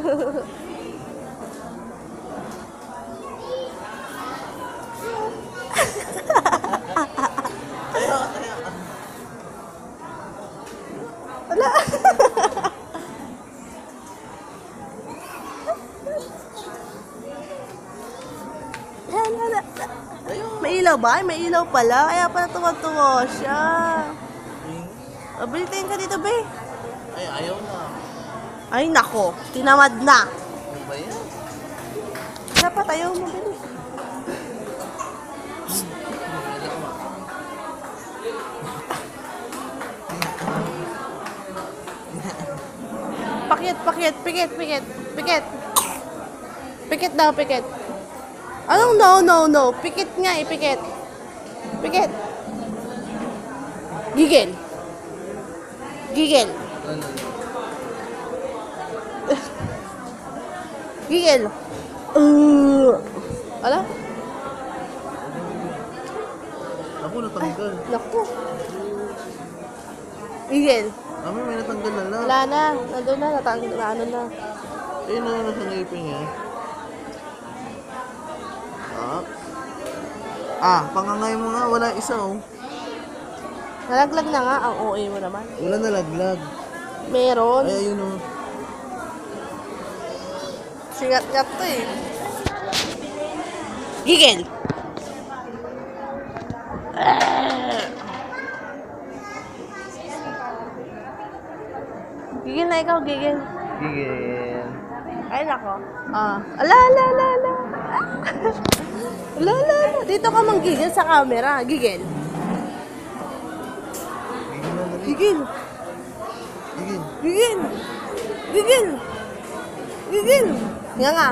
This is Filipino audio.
Wala. May ilaw ba? May ilaw pala. Kaya pala tuwa-tuwa siya. Abilitin ka dito, be. Ay, ayaw na. Ay, nako. Tinamad na. Ano ba yan? Dapat ayaw mo, bilis. Pakit, pakit, pikit, pikit, pikit. Pikit daw, pikit. Anong no, no, no? Pikit nga, ipikit. Pikit. Gigil. Gigil. Gigil. Ala? Ako natanggal. Naku. Gigil. Mami, may natanggal na lang. Wala na. Nandun na, na ano na. Ayun na, nasa ngipin niya. Pangangay mo nga, wala isa oh. Nalaglag na nga ang OA mo naman. Wala nalaglag. Meron. Ay, ayun oh. Singat-ngat to eh. Gigil. Gigil na ikaw, gigil. Gigil. Ay, nako. Ala, ala, ala, ala. Ala, ala, ala. Dito ka manggigil sa camera. Gigil. Gigil na dali. Gigil. Gigil. Gigil. Gigil. Gigil. Nga nga.